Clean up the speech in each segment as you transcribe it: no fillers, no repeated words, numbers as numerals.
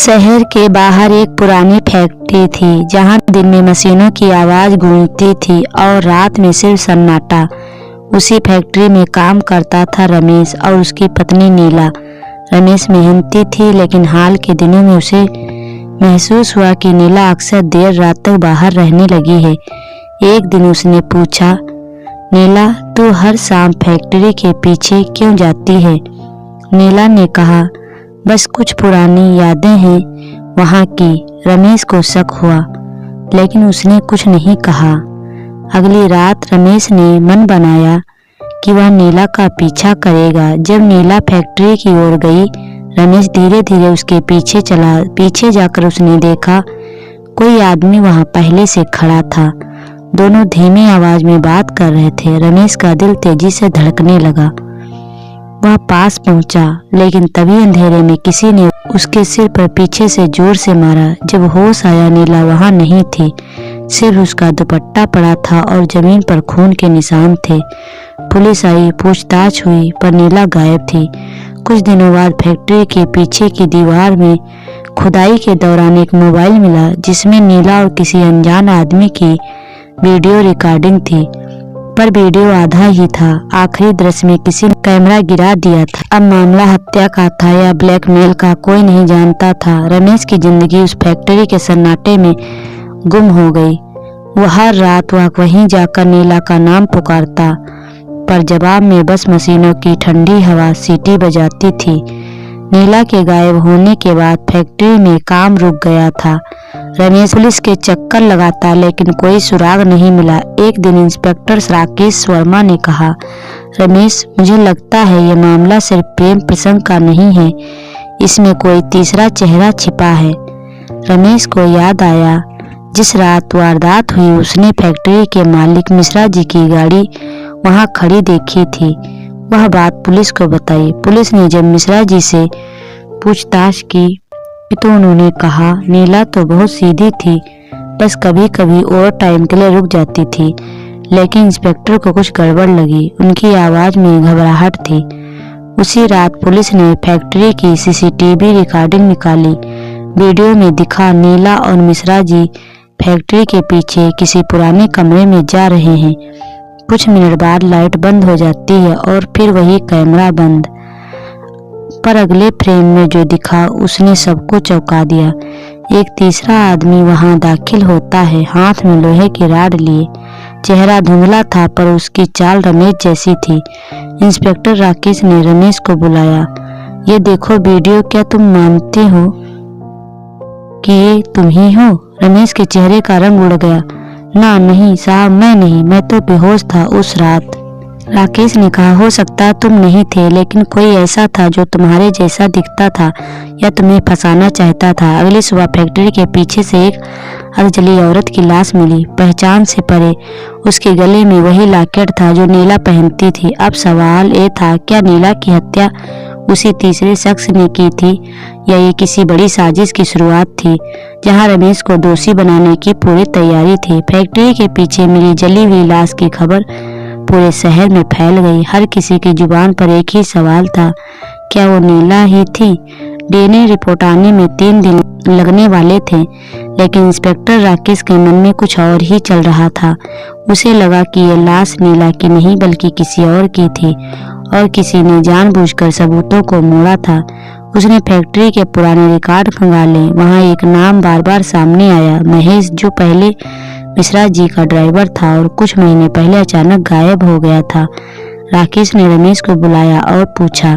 शहर के बाहर एक पुरानी फैक्ट्री थी जहां दिन में मशीनों की आवाज गूंजती थी और रात में सिर्फ सन्नाटा। उसी फैक्ट्री में काम करता था रमेश और उसकी पत्नी नीला। रमेश मेहनती थी लेकिन हाल के दिनों में उसे महसूस हुआ कि नीला अक्सर देर रात तक बाहर रहने लगी है। एक दिन उसने पूछा, नीला तू हर शाम फैक्ट्री के पीछे क्यों जाती है? नीला ने कहा, बस कुछ पुरानी यादें हैं वहाँ की। रमेश को शक हुआ लेकिन उसने कुछ नहीं कहा। अगली रात रमेश ने मन बनाया कि वह नीला का पीछा करेगा। जब नीला फैक्ट्री की ओर गई, रमेश धीरे धीरे उसके पीछे चला। पीछे जाकर उसने देखा कोई आदमी वहाँ पहले से खड़ा था। दोनों धीमी आवाज में बात कर रहे थे। रमेश का दिल तेजी से धड़कने लगा। वह पास पहुंचा लेकिन तभी अंधेरे में किसी ने उसके सिर पर पीछे से जोर से मारा। जब होश आया, नीला वहां नहीं थी। सिर्फ उसका दुपट्टा पड़ा था और जमीन पर खून के निशान थे। पुलिस आई, पूछताछ हुई पर नीला गायब थी। कुछ दिनों बाद फैक्ट्री के पीछे की दीवार में खुदाई के दौरान एक मोबाइल मिला जिसमें नीला और किसी अनजान आदमी की वीडियो रिकॉर्डिंग थी, पर वीडियो आधा ही था। आखिरी दृश्य में किसी ने कैमरा गिरा दिया था। अब मामला हत्या का था या ब्लैकमेल का, कोई नहीं जानता था। रमेश की जिंदगी उस फैक्ट्री के सन्नाटे में गुम हो गई। वह हर रात वहीं जाकर नीला का नाम पुकारता, पर जवाब में बस मशीनों की ठंडी हवा सीटी बजाती थी। नीला के गायब होने के बाद फैक्ट्री में काम रुक गया था। रमेश पुलिस के चक्कर लगाता लेकिन कोई सुराग नहीं मिला। एक दिन इंस्पेक्टर राकेश वर्मा ने कहा, रमेश मुझे लगता है ये मामला सिर्फ प्रेम प्रसंग का नहीं है, इसमें कोई तीसरा चेहरा छिपा है। रमेश को याद आया जिस रात वारदात हुई उसने फैक्ट्री के मालिक मिश्रा जी की गाड़ी वहां खड़ी देखी थी। वह बात पुलिस को बताई। पुलिस ने जब मिश्रा जी से पूछताछ की तो उन्होंने कहा, नीला तो बहुत सीधी थी, बस कभी कभी ओवर टाइम के लिए रुक जाती थी। लेकिन इंस्पेक्टर को कुछ गड़बड़ लगी। उनकी आवाज में घबराहट थी। उसी रात पुलिस ने फैक्ट्री की सीसीटीवी रिकॉर्डिंग निकाली। वीडियो में दिखा नीला और मिश्रा जी फैक्ट्री के पीछे किसी पुराने कमरे में जा रहे हैं। कुछ मिनट बाद लाइट बंद हो जाती है और फिर वही कैमरा बंद। पर अगले फ्रेम में जो दिखा उसने सबको चौंका दिया। एक तीसरा आदमी वहां दाखिल होता है, हाथ में लोहे की राड लिए। चेहरा धुंधला था पर उसकी चाल रमेश जैसी थी। इंस्पेक्टर राकेश ने रमेश को बुलाया। ये देखो वीडियो, क्या तुम मानते हो कि ये तुम ही हो? रमेश के चेहरे का रंग उड़ गया। ना नहीं साहब, मैं नहीं, मैं तो बेहोश था उस रात। राकेश ने कहा, हो सकता है तुम नहीं थे, लेकिन कोई ऐसा था जो तुम्हारे जैसा दिखता था या तुम्हें फंसाना चाहता था। अगली सुबह फैक्ट्री के पीछे से एक अधजली औरत की लाश मिली। पहचान से परे उसके गले में वही लॉकेट था जो नीला पहनती थी। अब सवाल ये था, क्या नीला की हत्या उसी तीसरे शख्स ने की थी या ये किसी बड़ी साजिश की शुरुआत थी जहां रमेश को दोषी बनाने की पूरी तैयारी थी। फैक्ट्री के पीछे मिली जली हुई लाश की खबर पूरे शहर में फैल गई। हर किसी की जुबान पर एक ही सवाल था, क्या वो नीला ही थी? डीएनए रिपोर्ट आने में 3 दिन लगने वाले थे, लेकिन इंस्पेक्टर राकेश के मन में कुछ और ही चल रहा था। उसे लगा कि ये लाश नीला की नहीं बल्कि किसी और की थी और किसी ने जानबूझकर सबूतों को मोड़ा था। उसने फैक्ट्री के पुराने रिकॉर्ड खंगाले। वहां एक नाम बार बार सामने आया, महेश, जो पहले मिश्रा जी का ड्राइवर था और कुछ महीने पहले अचानक गायब हो गया था। राकेश ने रमेश को बुलाया और पूछा,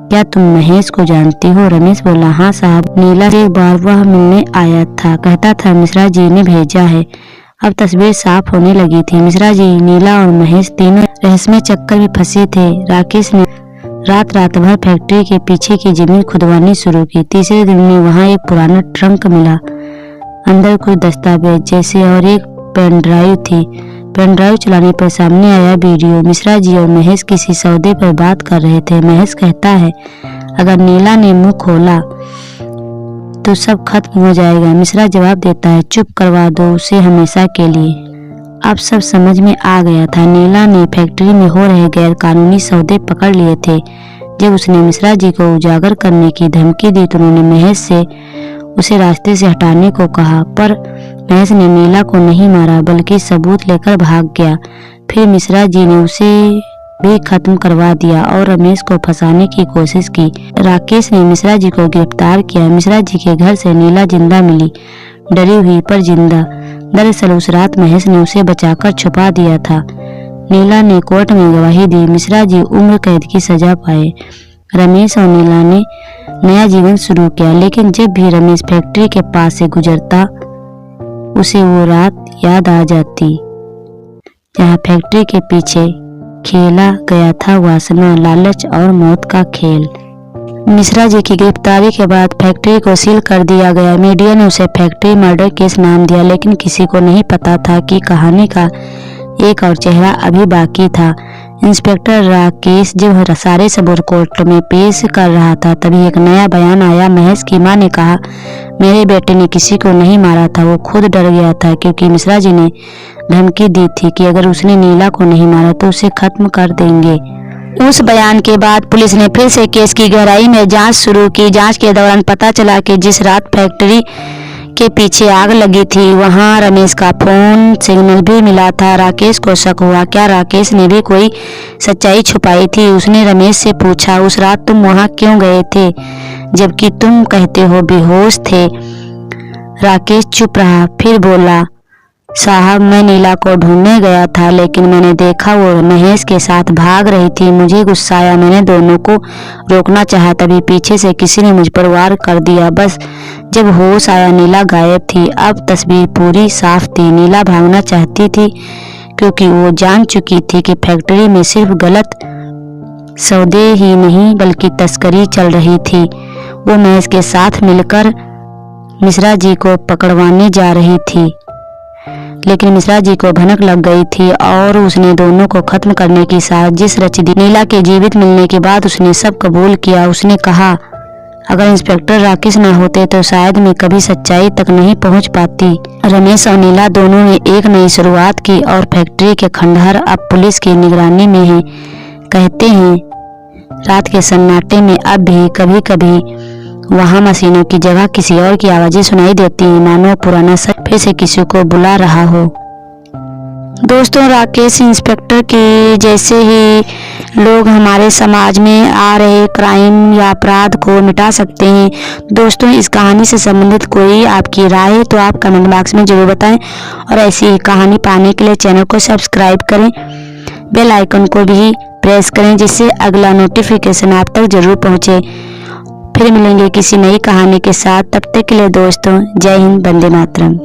क्या तुम महेश को जानती हो? रमेश बोला, हाँ साहब, नीला से एक बार वह मिलने आया था, कहता था मिश्रा जी ने भेजा है। अब तस्वीर साफ होने लगी थी। मिश्रा जी, नीला और महेश तीनों रहस्यमय चक्कर में फंसे थे। राकेश ने रात भर फैक्ट्री के पीछे की जमीन खुदवानी शुरू की। तीसरे दिन में वहां एक पुराना ट्रंक मिला, अंदर कुछ दस्तावेज जैसे और एक पेन ड्राइव थी। पेन ड्राइव चलाने पर सामने आया वीडियो। मिश्रा जी और महेश किसी सौदे पर बात कर रहे थे। महेश कहता है, अगर नीला ने मुंह खोला तो सब खत्म हो जाएगा। मिश्रा जवाब देता है, चुप करवा दो उसे हमेशा के लिए। अब सब समझ में आ गया था। नीला ने फैक्ट्री में हो रहे गैर कानूनी सौदे पकड़ लिए थे। जब उसने मिश्रा जी को उजागर करने की धमकी दी तो उन्होंने महेश से उसे रास्ते से हटाने को कहा, पर महेश ने नीला को नहीं मारा बल्कि सबूत लेकर भाग गया। फिर मिश्रा जी ने उसे भी खत्म करवा दिया और रमेश को फंसाने की कोशिश की। राकेश ने मिश्रा जी को गिरफ्तार किया। मिश्रा जी के घर से नीला जिंदा मिली, डरी हुई पर जिंदा। दरअसल उस रात महेश ने उसे बचाकर छुपा दिया था। नीला ने कोर्ट में गवाही दी। मिश्रा जी उम्र कैद की सजा पाए। रमेश और नीला ने नया जीवन शुरू किया, लेकिन जब भी रमेश फैक्ट्री के पास से गुजरता उसे वो रात याद आ जाती जहाँ फैक्ट्री के पीछे खेला गया था वासना, लालच और मौत का खेल। मिश्रा जी की गिरफ्तारी के बाद फैक्ट्री को सील कर दिया गया। मीडिया ने उसे फैक्ट्री मर्डर केस नाम दिया, लेकिन किसी को नहीं पता था कि कहानी का एक और चेहरा अभी बाकी था। इंस्पेक्टर राकेश जब सारे सबूत कोर्ट में पेश कर रहा था, तभी एक नया बयान आया। महेश की मां ने कहा, मेरे बेटे ने किसी को नहीं मारा था, वो खुद डर गया था क्योंकि मिश्रा जी ने धमकी दी थी कि अगर उसने नीला को नहीं मारा तो उसे खत्म कर देंगे। उस बयान के बाद पुलिस ने फिर से केस की गहराई में जांच शुरू की। जांच के दौरान पता चला कि जिस रात फैक्ट्री के पीछे आग लगी थी वहां रमेश का फोन सिग्नल भी मिला था। राकेश को शक हुआ, क्या राकेश ने भी कोई सच्चाई छुपाई थी? उसने रमेश से पूछा, उस रात तुम वहां क्यों गए थे जबकि तुम कहते हो बेहोश थे? राकेश चुप रहा, फिर बोला, साहब मैं नीला को ढूंढने गया था, लेकिन मैंने देखा वो महेश के साथ भाग रही थी। मुझे गुस्सा आया, मैंने दोनों को रोकना चाहा, तभी पीछे से किसी ने मुझ पर वार कर दिया। बस जब होश आया नीला गायब थी। अब तस्वीर पूरी साफ थी। नीला भागना चाहती थी क्योंकि वो जान चुकी थी कि फैक्ट्री में सिर्फ गलत सौदे ही नहीं बल्कि तस्करी चल रही थी। वो महेश के साथ मिलकर मिश्रा जी को पकड़वाने जा रही थी, लेकिन मिश्रा जी को भनक लग गई थी और उसने दोनों को खत्म करने की साजिश रच दी। नीला के जीवित मिलने के बाद उसने सब कबूल किया। उसने कहा, अगर इंस्पेक्टर राकेश न होते तो शायद मैं कभी सच्चाई तक नहीं पहुंच पाती। रमेश और नीला दोनों ने एक नई शुरुआत की और फैक्ट्री के खंडहर अब पुलिस की निगरानी में है। कहते हैं रात के सन्नाटे में अब भी कभी कभी वहां मशीनों की जगह किसी और की आवाजें सुनाई देती हैं, मानो पुराना सच फिर से किसी को बुला रहा हो। दोस्तों, राकेश इंस्पेक्टर के जैसे ही लोग हमारे समाज में आ रहे क्राइम या अपराध को मिटा सकते हैं। दोस्तों, इस कहानी से संबंधित कोई आपकी राय है तो आप कमेंट बॉक्स में जरूर बताएं और ऐसी ही कहानी पाने के लिए चैनल को सब्सक्राइब करें, बेल आइकन को भी प्रेस करें जिससे अगला नोटिफिकेशन आप तक जरूर पहुंचे। फिर मिलेंगे किसी नई कहानी के साथ। तब तक के लिए दोस्तों, जय हिंद, वंदे मातरम।